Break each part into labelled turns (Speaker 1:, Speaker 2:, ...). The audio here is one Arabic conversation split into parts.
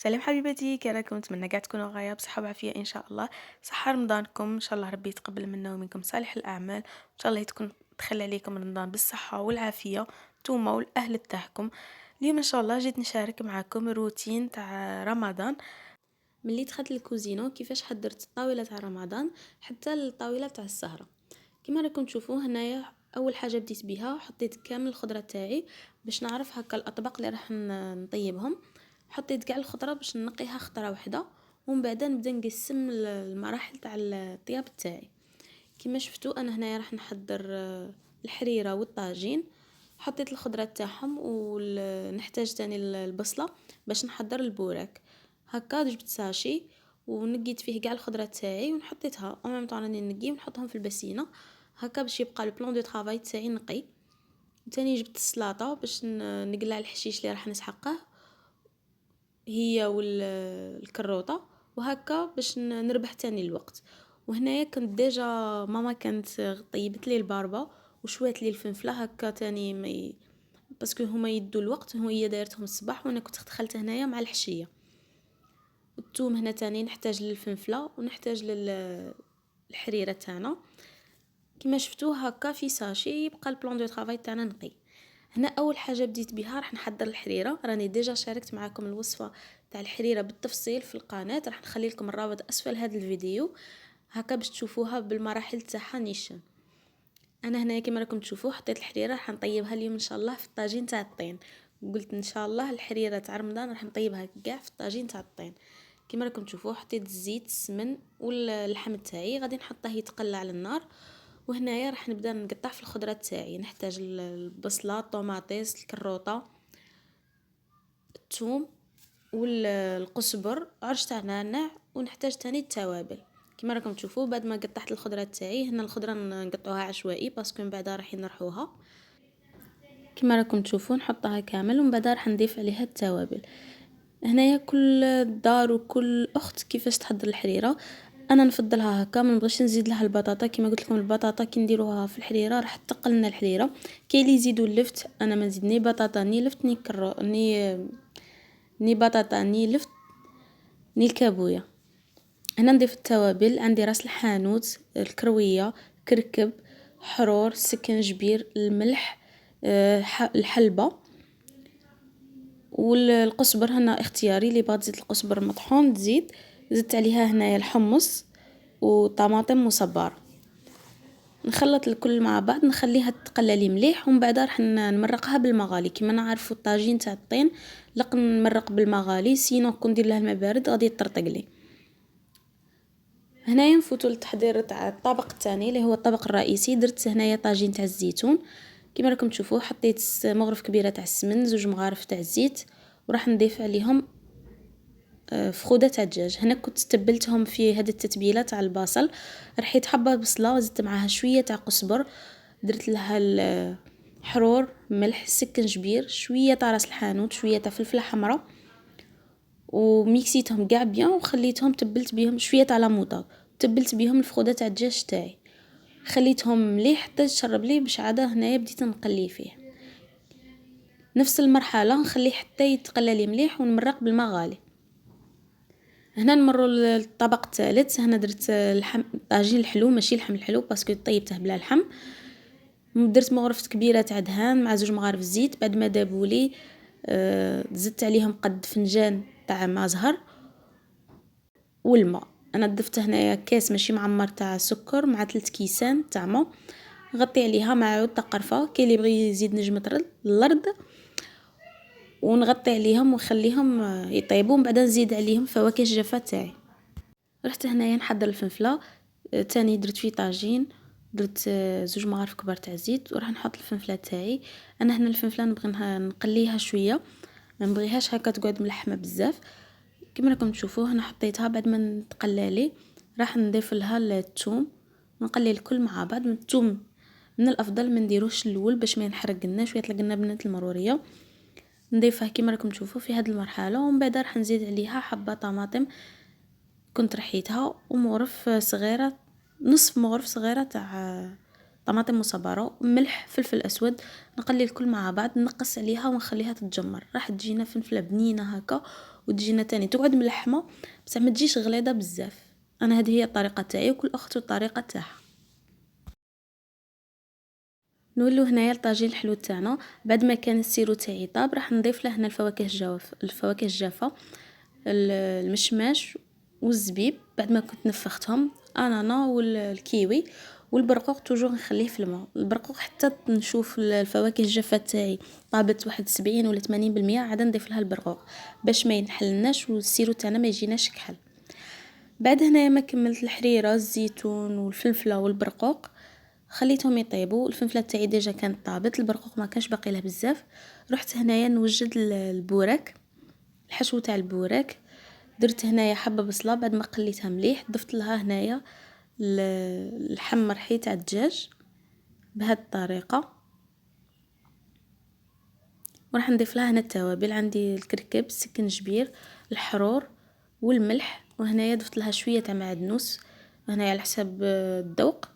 Speaker 1: سلام حبيبتي، كي راكم؟ نتمنى قاع تكونوا غايه بصحه وعافيه ان شاء الله. صحه رمضانكم ان شاء الله، ربي يتقبل منا ومنكم صالح الاعمال، ان شاء الله تكون تخلي عليكم رمضان بالصحه والعافيه نتوما والاهل تاعكم. اليوم ان شاء الله جيت نشارك معكم روتين تاع رمضان. ملي دخلت الكوزينو كيفاش حضرت الطاوله تاع رمضان حتى الطاوله تاع السهره. كما راكم تشوفوا هنايا اول حاجه بديت بها حطيت كامل الخضره تاعي باش نعرف هكا الاطباق اللي راح نطيبهم. حطيت كاع الخضره باش نقيها خطره واحده، ومن بعد نبدا نقسم المراحل تاع الطياب تاعي. كما شفتوا انا هنايا راح نحضر الحريره والطاجين. حطيت الخضره تاعهم ونحتاج تاني البصله باش نحضر البوراك. هكا جبت ساشي ونقيت فيه كاع الخضره تاعي ونحطيتها او ميم طون راني نقي ونحطهم في البسينه هكا باش يبقى البلان دو طرافاي تاعي نقي. تاني جبت السلاطه باش نقلع الحشيش اللي راح نسحقه هي والكروطه، وهكا باش نربح تاني الوقت. وهنايا كنت ديجا ماما كانت طيبت لي الباربه وشوات لي الفنفله هكا تاني باسكو هما يدوا الوقت، هي دايرتهم الصباح وانا كنت دخلت هنايا مع الحشيه. الثوم هنا تاني نحتاج للفنفله ونحتاج للحريره تاعنا. كما شفتوا هكا في ساشي يبقى البلان دو طرافاي تاعنا نقي. هنا اول حاجه بديت بها راح نحضر الحريره، راني ديجا شاركت معكم الوصفه تاع الحريره بالتفصيل في القناه، راح نخلي لكم الرابط اسفل هذا الفيديو هكا باش تشوفوها بالمراحل تاعها نيشان. انا هنا كما راكم تشوفوا حطيت الحريره راح نطيبها اليوم ان شاء الله في الطاجين تاع الطين. قلت ان شاء الله الحريره تاع رمضان راح نطيبها كاع في الطاجين تاع الطين. كما راكم تشوفوا حطيت الزيت السمن واللحم تاعي غادي نحطه يتقلى على النار. وهنايا راح نبدا نقطع في الخضرات تاعي، نحتاج البصله، الطوماطيس، الكروطه، الثوم والقزبر، عرش تاع نعناع، ونحتاج تاني التوابل. كما راكم تشوفوا بعد ما قطعت الخضرات تاعي، هنا الخضره نقطعوها عشوائي باسكو من بعد راح نرحوها. كما راكم تشوفوا نحطها كامل ومن بعد راح نضيف عليها التوابل. هنايا كل دار وكل اخت كيفاش تحضر الحريره. انا نفضلها هكا، ما نبغيش نزيد لها البطاطا. كما قلت لكم البطاطا كي نديروها في الحريره راح تثقل لنا الحريره. كاين اللي يزيدوا اللفت، انا ما نزيد ني بطاطا ني لفت ني ني بطاطا ني لفت ني الكابويه. هنا نضيف التوابل، عندي راس الحانوت، الكرويه، كركب، حرور، سكنجبير، الملح، الحلبه والقزبر. هنا اختياري، اللي بغات تزيد القزبر مطحون تزيد. زدت عليها هنايا الحمص وطماطم مصبره. نخلط الكل مع بعض نخليها تقلى مليح ومن بعد راح نمرقها بالمغالي. كما نعرفوا الطاجين تاع الطين لق نمرق بالمغالي، سينو كون ندير لها الماء بارد غادي يطرطق لي. هنايا نفوتوا للتحضير تاع الطبق الثاني اللي هو الطبق الرئيسي. درت هنايا طاجين تاع الزيتون. كما راكم تشوفوا حطيت مغرف كبيره تاع السمن، زوج مغارف تاع الزيت، وراح نضيف عليهم فخوده تاع الدجاج. هنا كنت تبلتهم في هذه التتبيله تاع البصل، رحيت حبه بصله وزدت معاها شويه تاع قزبر، درت لها الحرور، ملح، سكنجبير، شويه تاع راس الحانوت، شويه تاع فلفله حمراء، وميكسيتهم كاع بيان وخليتهم تبلت بهم شويه تاع لاموطه، تبلت بهم الفخوده تاع الدجاج تاعي. خليتهم مليح حتى تشرب لي باش عاده هنايا بديت نقلي فيه. نفس المرحله نخليه حتى يتقلى لي مليح ونمرق بالماء غالي. هنا نمروا للطبق الثالث. هنا درت اللحم طاجين الحلو، ماشي اللحم الحلو باسكو طيبته بلا لحم. درت مغرفه كبيره تاع دهان مع زوج مغارف زيت. بعد ما دابولي زدت عليهم قد فنجان تاع ماء زهر والماء. انا ضفت هنايا كاس ماشي معمر تاع سكر مع 3 كيسان تاع ماء. نغطي عليها مع عود تاع قرفه، كاين اللي يبغي يزيد نجمه الارض، ونغطي عليهم ونخليهم يطيبوا. من بعد نزيد عليهم فواكه الجافه تاعي. رحت هنايا نحضر الفنفله تاني، درت فيه طاجين، درت زوج مغارف كبار تاع زيت وراح نحط الفنفله تاعي. انا هنا الفنفله نبغي نقليها شويه، ما نبغيهاش هكا تقعد ملحمه بزاف. كما راكم تشوفوا هنا حطيتها. بعد ما تقلى لي راح نضيف لها الثوم ونقلي الكل مع بعض. من الثوم من الافضل ما نديروش الاول باش ما ينحرقلناش ويطلق لنا بنه المروريه. نضيفها كما راكم تشوفوا في هذه المرحله، ومن بعد راح نزيد عليها حبه طماطم كنت رحيتها، ومغرف صغيره، نصف مغرف صغيره تاع طماطم مصبره، ملح، فلفل اسود. نقلي الكل مع بعض، نقص عليها ونخليها تتجمر. راح تجينا فنفله بنينه هكا وتجينا تاني تقعد ملحمه بصح ما تجيش غليظه بزاف. انا هذه هي الطريقه تاعي وكل اخت والطريقه تاعها. نولو هنايا الطاجين الحلو تاعنا. بعد ما كان السيرو تاعي طاب راح نضيف له هنا الفواكه الجافه، المشماش والزبيب. بعد ما كنت نفختهم انانا والكيوي والبرقوق توجور نخليه في الماء. البرقوق حتى نشوف الفواكه الجافه تاعي طابت واحد 70 ولا 80% عاد نضيف لها البرقوق باش ما ينحلناش والسيرو تاعنا ما يجيناش كحل. بعد هنايا ما كملت الحريره الزيتون والفلفله والبرقوق خليتهم يطيبوا. الفلفله تاعي ديجا كانت طابت، البرقوق ما كانش باقي له بزاف. رحت هنايا نوجد البوراك، الحشو تاع البوراك. درت هنايا حبه بصله بعد ما قليتها مليح ضفت لها هنايا اللحم مرحي تاع الدجاج بهذه الطريقه. وراح نضيف لها هنا التوابل، عندي الكركب، السكنجبير، الحرور والملح. وهنايا ضفت لها شويه تاع معدنوس هنايا على حساب الذوق.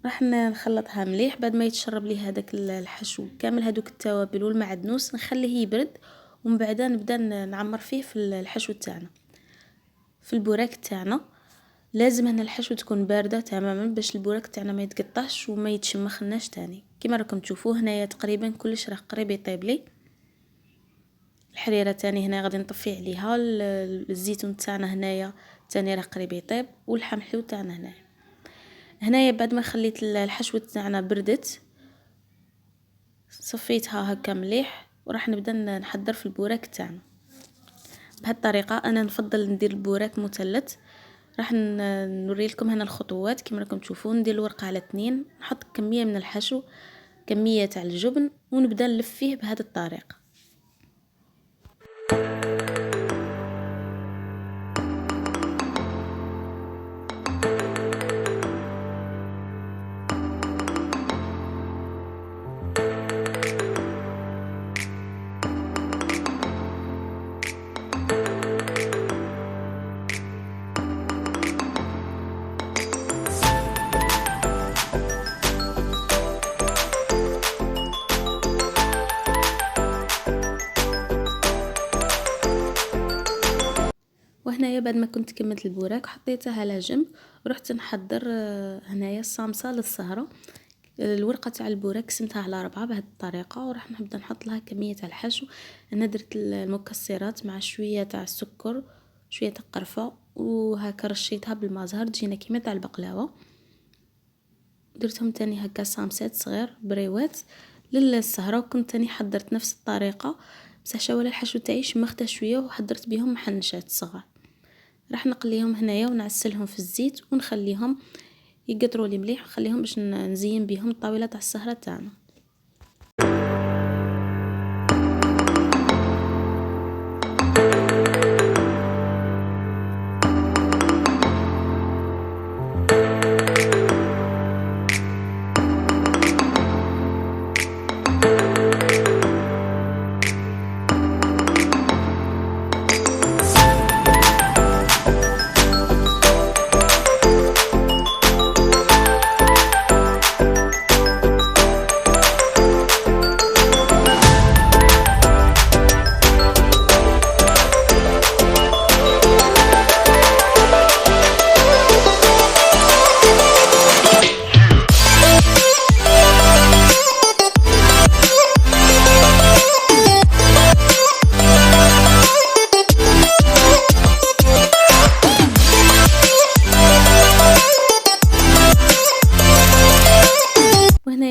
Speaker 1: راح نخلطها مليح. بعد ما يتشرب لي هذاك الحشو كامل هذوك التوابل والمعدنوس نخليه يبرد ومن بعد نبدا نعمر فيه في الحشو تاعنا. في البوراك تاعنا لازم هنا الحشو تكون بارده تماما باش البوراك تاعنا ما يتقطعش وما يتشمخناش تاني. كما راكم تشوفوا هنايا تقريبا كلش راه قريب يطيب لي. الحريره تاني هنا غادي نطفي عليها. الزيتون تاعنا هنايا تاني راه قريب يطيب واللحم الحلو تاعنا هنايا بعد ما خليت الحشوه تاعنا بردت صفيتها هكا مليح وراح نبدا نحضر في البوراك تاعنا. بهذه الطريقه انا نفضل ندير البوراك مثلث. راح نوري لكم هنا الخطوات كما راكم تشوفون. ندير الورقه على 2، نحط كميه من الحشو، كميه تاع الجبن ونبدا نلف فيه بهذه الطريقه. وهنايا بعد ما كنت كملت البوراك حطيتها على جنب ورحت نحضر هنايا الصامصه للسهره. الورقه تاع البوراك قسمتها على 4 بهذه الطريقه وراح نبدا نحط لها كميه تاع الحشو. انا درت المكسرات مع شويه تاع السكر شويه تاع قرفه وهكا رشيتها بالماء زهر تجينا كيما تاع البقلاوه. درتهم تاني هكا صامسات صغير بريوات للسهره. وكنت تاني حضرت نفس الطريقه بصح شاولا الحشو تاعي شمخته شويه وحضرت بهم محنشات صغار. راح نقليهم هنايا ونعسلهم في الزيت ونخليهم يقطروا لي مليح ونخليهم باش نزين بهم الطاوله تاع السهره تاعنا.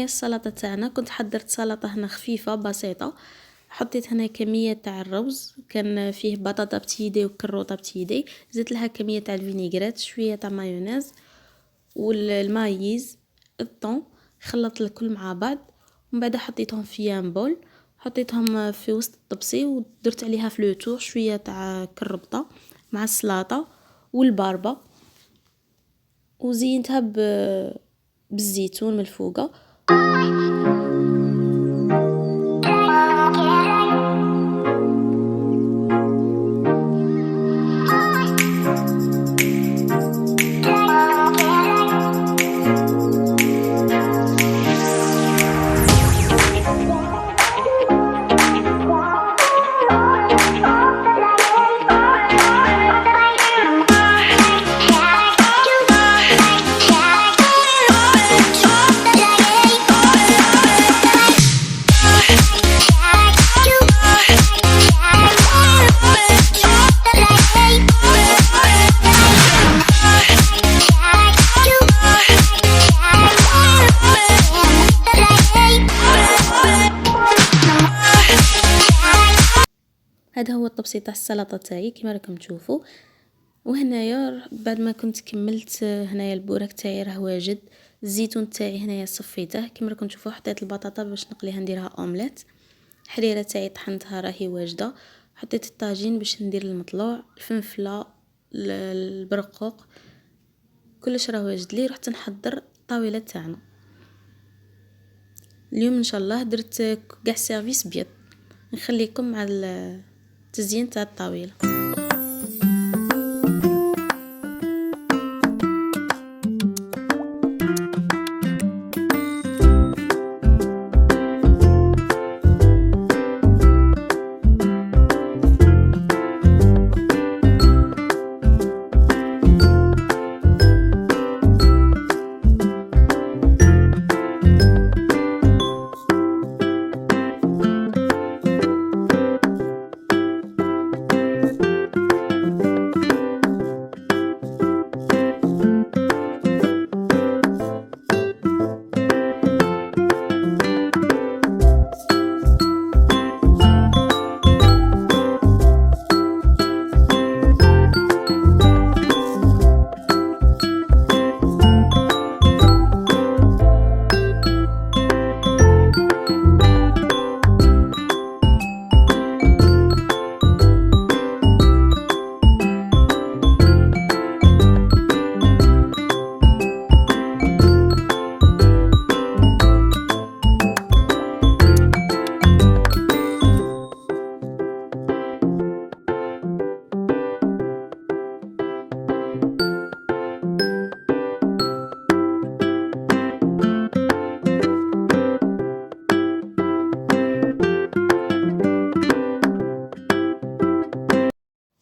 Speaker 1: السلطه تاعنا كنت حضرت سلطه هنا خفيفه بسيطه. حطيت هنا كميه تاع الرز كان فيه بطاطا بتيدي وكروطه بتيدي، زدت لها كميه تاع الفينيغريت شويه تاع مايونيز والمايز الطون. خلطت الكل مع بعض ومن بعد حطيتهم في يامبول حطيتهم في وسط الطبسي ودرت عليها في لو تور شويه تاع كربطه مع السلطه والباربه وزينتها بالزيتون من الفوقه. هذا هو الطبسي تاع السلطه تاعي كما راكم تشوفوا. وهنايا بعد ما كنت كملت هنايا البوراك تاعي راه واجد. الزيتون تاعي هنايا صفيته كما راكم تشوفوا. حطيت البطاطا باش نقليها نديرها اومليت. الحريره تاعي طحنتها راهي واجده. حطيت الطاجين باش ندير المطلوع، الفنفله، البرقوق، كلش راه واجد لي. رحت نحضر الطاوله تاعنا اليوم ان شاء الله. درت كاع سيرفيس بيض. نخليكم مع التزيين تاع الطاوله.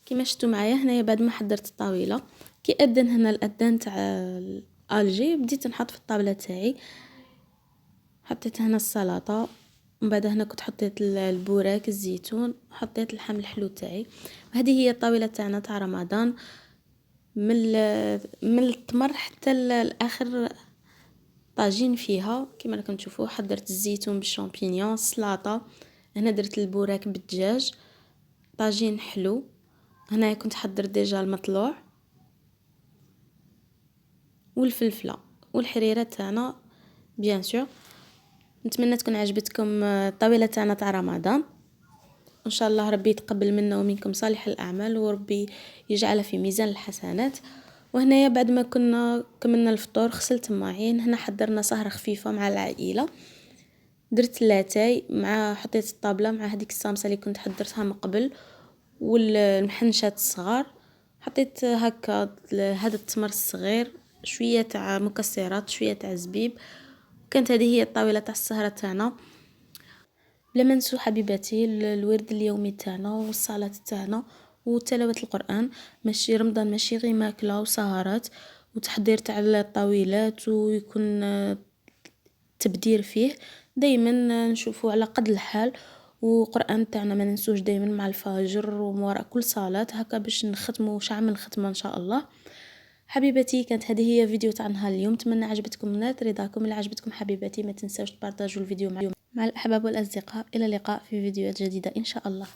Speaker 1: كما شفتوا معايا هنايا بعد ما حضرت الطاوله كي اذن هنا الاذان تاع الالجي بديت نحط في الطاوله تاعي. حطيت هنا السلطه، ومن بعد هنا كنت حطيت البوراك، الزيتون، حطيت اللحم الحلو تاعي. وهذه هي الطاوله تاعنا تاع رمضان من التمر حتى الاخر. طاجين فيها كما راكم تشوفوا. حضرت الزيتون بالشامبينيون، السلطه، هنا درت البوراك بالدجاج، طاجين حلو. هنا كنت حضرت ديجا المطلوع والفلفله والحريره تاعنا بيان سور. نتمنى تكون عجبتكم الطاوله تاعنا تاع رمضان. ان شاء الله ربي يتقبل منا ومنكم صالح الاعمال، وربي يجعلها في ميزان الحسنات. وهنايا بعد ما كنا كملنا الفطور غسلت الماعين. هنا حضرنا سهره خفيفه مع العائله. درت لاتاي مع حطيت الطابله مع هذيك الصامصه اللي كنت حضرتها من قبل والمحنشات الصغار. حطيت هكا هذا التمر الصغير، شويه تاع مكسرات، شويه تاع زبيب. كانت هذه هي الطاوله تاع السهره تاعنا. بلا ما نسوا حبيباتي الورد اليومي تاعنا والصلاه تاعنا وتلاوه القران. ماشي رمضان ماشي غير ماكله وسهرات وتحضير تاع الطاولات ويكون تبدير فيه. دائما نشوفوا على قد الحال. وقران تاعنا ما ننسوش دائما مع الفجر وموراء كل صلاه هكا باش نختموا شعب من الختمه ان شاء الله. حبيباتي كانت هذه هي فيديو تاع نهار اليوم. اتمنى عجبتكم نالت رضاكم. اللي عجبتكم حبيباتي ما تنساوش تبارطاجوا الفيديو مع الاحباب والاصدقاء. الى اللقاء في فيديوهات جديده ان شاء الله.